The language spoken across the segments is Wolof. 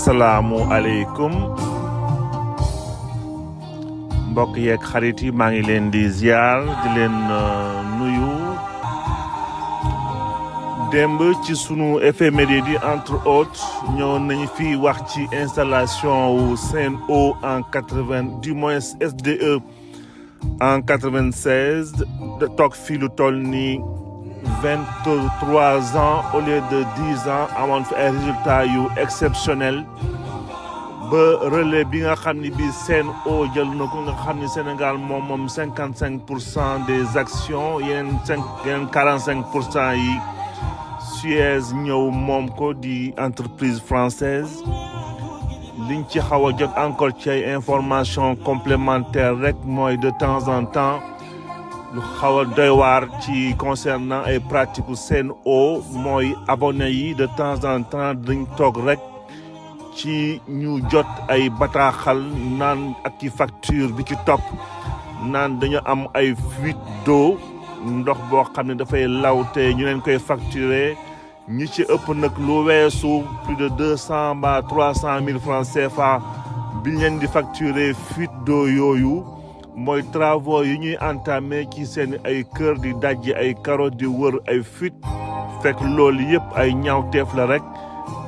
asalaamualeykum mbokk yeeg xarit yi maa ngi leen di ziar di leen nuyu démb ci sunu éphéméride yi entre autres ñëw nañu fi wax ci installation wu Sen'Eau en 80 du moins SDE en 96 de toog fii lu toll ni 23 ans au lieu de 10 ans amoon fi ay résultats yu exceptionnels ba relais bi nga xam ni bi Sen'Eau jël na ko nga xam ni Sénégal moom 55% des actions yeneen 45% yi Suez ñëw moom ko di entreprise française liñ ci xaw a jot encore ci ay information complémentaire rek mooy de temps en temps lu xaw a doy waar ci concernant ay pratiques u Sen'Eau mooy abonné yi de temps en temps dañ toog rek ci ñu jot ay bataaxal naan ak ci facture bi ci topp naan dañu am ay fuite d'eau ndox boo xam ne dafay law te ñu leen koy facturer ñi ci ëpp nag lu weesu plus de 200 ba 300 000 francs CFA biñ leen di facturer fuite d'eau yooyu mooy travaux yi ñuy entamé ci seen ay kër di dajji ay karo di wër ay fuite fekk loolu yëpp ay ñaawteef la rek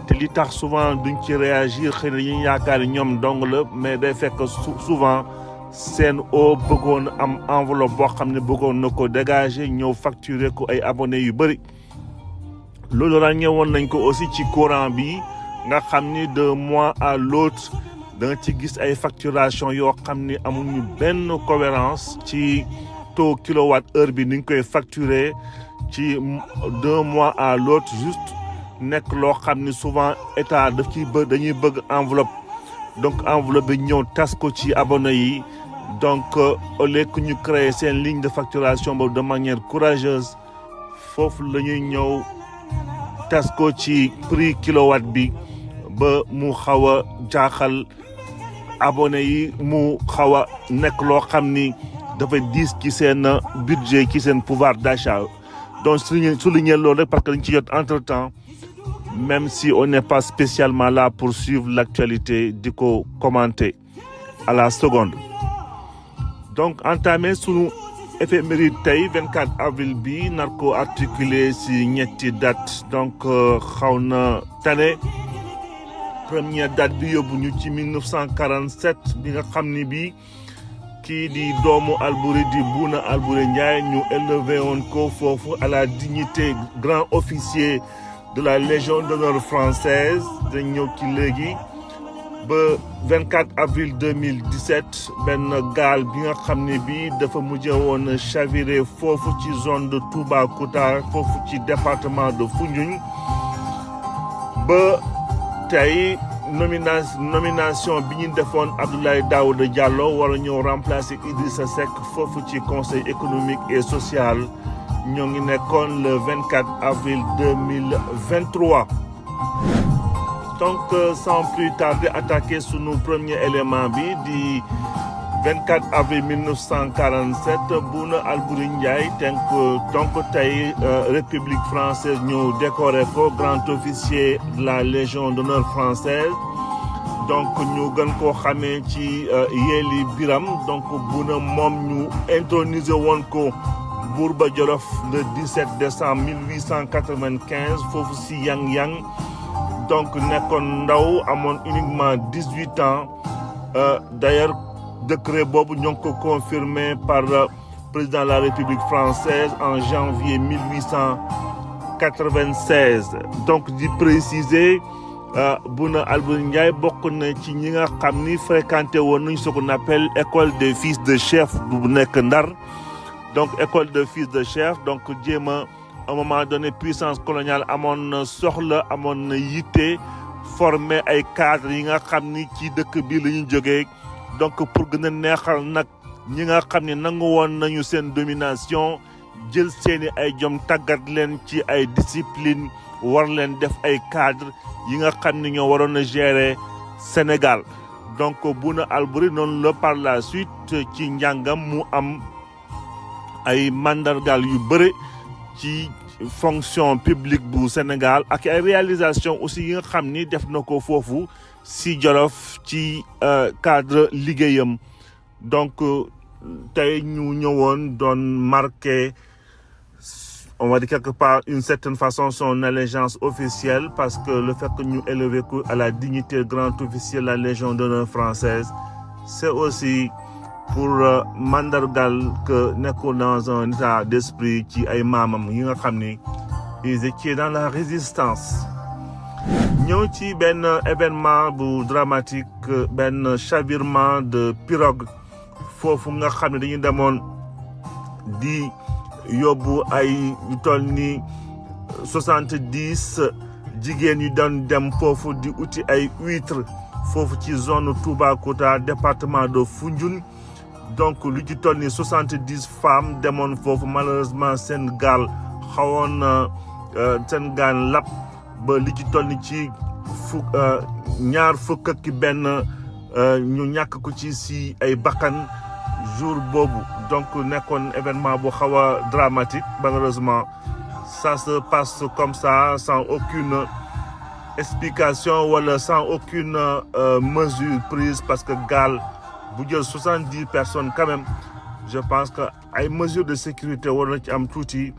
te li tax souvent duñ ci réagir xëy na ñu yaakaar ni ñoom dong la mais day fekk souvent Sen'Eau bëggoon am enveloppe boo xam ne bëggoon na ko dégager ñëw facturer ko ay abonnés yu bëri. loolu ràññewoon nañ ko aussi ci courant bi nga xam ni d'un mois à l'autre da nga ci gis ay facturation yoo xam ni amuñu benn cohérence ci taux kilowatt heure bi ni ñu koy facturer ci d'un mois à l'autre juste nekk loo xam ni souvent état daf ciy dañuy bëgg enveloppe donc enveloppe bi ñëw tas ko ci abonnés yi donc au lieu que ñu créer seen ligne de facturation boobu de manière courageuse foofu la ñuy ñëw tas ko ci prix kilowatt bi ba mu xaw a jaaxal abonné yi mu xaw a nekk loo xam ni dafa diis ci seen budget ci seen pouvoir d'achat donc souligner loolu rek parce que dañ ci jot entre temps même si on n'est pas spécialement là pour suivre l'actualité di ko commenter à la seconde donc entamé sunu éphéméride tey 24 avril bi nar ko articulé si ñetti date donc xaw na tane première date bi yóbbu ñu ci 1947 bi nga xam ni bi kii di doomu Albouri di Bouna Albouri Ndiaye ñu élevé woon ko foofu à la dignité grand officier de la Légion d'honneur française dañ ñëw ci léegi ba 24 avril 2017 benn gaal bi nga xam ne bi dafa mujjee woon chaviré foofu ci zone de Toubacouta foofu ci département de Foundiougne ba tey nomination bi ñu defoon Abdoulaye Daouda Diallo war a ñëw remplacer Idrissa Seck foofu ci conseil économique et social ñoo ngi nekkoon le 24 avril 2023 donc sans plus tarder attaquer sunu premier élément bi di 24 avril 1947 Bouna Albouri Ndiaye donc tey République française ñëw décoré ko grand officier de la Légion d'honneur française donc ñu gën koo xamee ci Yéli Biram donc Bouna moom ñu intronisé woon ko Bourba Djolof le 17 décembre 1895 foofu si Yang donc nekkoon ndaw amoon uniquement 18 ans d'ailleurs décret boobu ñoo ngi ko confirmé par le président de la République française en janvier 1896 donc di préciser Bouna Albouri Ndiaye bokk na ci ñi nga xam ni fréquenté woon nañ ce qu'on appelle école des fils de chef bu nekk Ndar donc école de fils de chef donc jéem a à un moment donné puissance coloniale amoon na soxla amoon na yitte former ay cadres yi nga xam ni ci dëkk bi la ñu jógee donc pour gën a neexal nag ñi nga xam ne nangu woon nañu seen domination jël seeni ay jom tàggat leen ci ay discipline war leen def ay cadres yi nga xam ne ñoo waroon a gérer Sénégal donc Bouna Albouri noonu la par la suite ci njàngam mu am ay mandargal yu bëri ci fonction publique bu Sénégal ak ay réalisation aussi yi nga xam ni def na ko foofu si Jolof ci cadre liggéeyam donc tey ñu ñëwoon doon marqué on va dire quelque part une certaine façon son allégeance officielle parce que le fait que ñu élevé ko à la dignité grand officier de la Légion d'honneur française c'est aussi pour mandargal que nekkoon dans un état d'esprit ci ay maamam yi nga xam ni ils étaient dans la résistance ñëw ci benn événement bu dramatique benn chavirement de pirogue foofu nga xam ne dañuy demoon di yóbbu ay yu toll ni 70 jigéen yu doon dem foofu di uti ay huîtres foofu ci zone Toubacouta département de Foundiougne donc lu ci toll ni 70 femmes demoon foofu malheureusement seen gaal xawoon seen gaal lap ba li ci toll ni ci ñaar fukk ak benn ñu ñàkk ko ci si ay bakkan jour boobu donc nekkoon événement bu xaw a dramatique malheureusement ça se passe comme ça sans aucune explication wala sans aucune mesure prise parce que gaal bu jël 70 personnes quand même je pense que ay mesures de sécurité war na ci am tuuti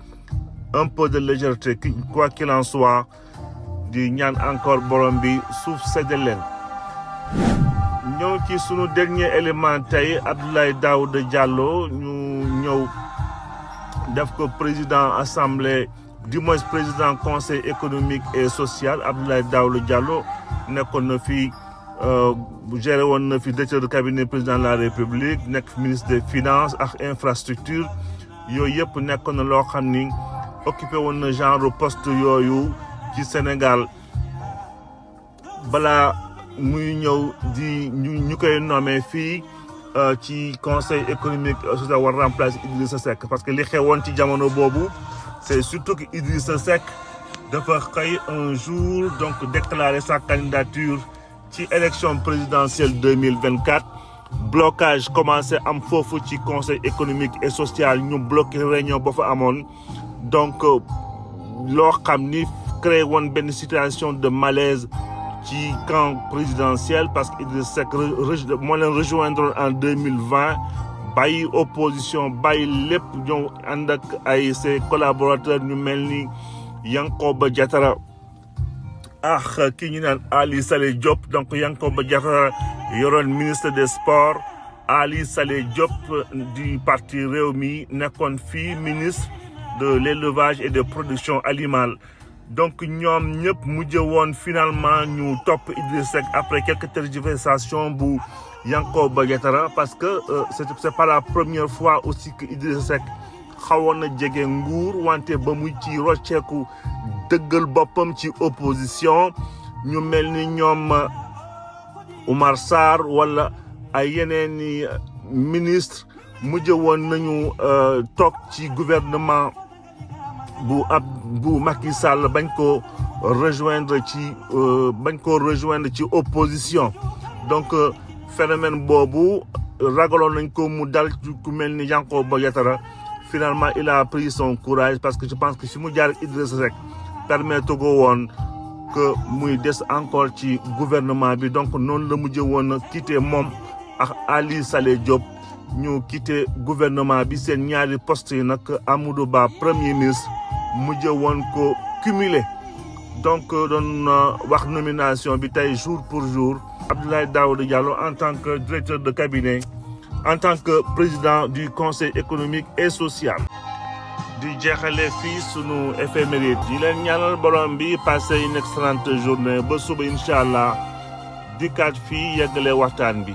un peu de légèreté quoi qu'il en soit di ñaan encore borom bi suuf sedde leen ñëw ci sunu dernier élément tey Abdoulaye Daouda Diallo ñu ñëw def ko président assemblée du moins président conseil économique et social Abdoulaye Daouda Diallo nekkoon na fi géré woon na fi directeur de cabinet président de la République nekk ministre des finances ak infrastructure yooyu yëpp nekkoon na loo xam ni occupé woon na genre poste yooyu ci Sénégal balaa muy ñëw di ñu koy nommé fii ci conseil économique social war remplacer Idrissa Seck parce que li xewoon ci jamono boobu c'est surtout que Idrissa Seck dafa xëy un jour donc déclarer sa candidature ci élection présidentielle 2024 blocage commencé am foofu ci conseil économique et social ñu bloqué réunion ba fa amoon donc loo xam ni créé woon benn situation de malaise ci camp présidentiel parce que Idrissa Seck moo leen rejoindre en 2020 bàyyi opposition bàyyi lépp ñëw ànd ak ay ses collaborateurs ñu mel ni Yankoba Diattara ak ki ñu naan Ali Saleh Diop donc Yankoba Diattara yoroon ministre des sports Ali Saleh Diop du parti Rewmi nekkoon fii ministre de l'élevage et de production animale donc ñoom ñëpp mujj woon finalement ñu topp Idrissa Seck après quelques tergiversations bu Yankoba Diattara parce que c'est pas la première fois aussi que Idrissa Seck xawoon na jege nguur wante ba muy ci rocceeku dëggal boppam ci opposition ñu mel ni ñoom Oumar Sarr wala ay yeneen i ministre mujj woon nañu toog ci gouvernement bu Macky Sall bañ ko rejoindre ci opposition donc phénomène boobu ragaloon nañ ko mu dal ku mel ni Yankoba Diattara finalement il a pris son courage parce que je pense que si mu jaar Idrissa Seck permettre ko woon que muy des encore ci gouvernement bi donc noonu la mujjee woon quitter moom ak Ali Saleh Diop ñu quitter gouvernement bi seen ñaari poste yi nag Amadou Ba premier ministre mujjee woon ko cumuler donc doon wax nomination bi tey jour pour jour Abdoulaye Daouda Diallo en tant que directeur de cabinet en tant que président du conseil économique et social. di jeexale fii sunu éphéméride yi leen ñaanal borom bi passé une excellente journée ba suba incha allah dikkaat fii yeggale waxtaan bi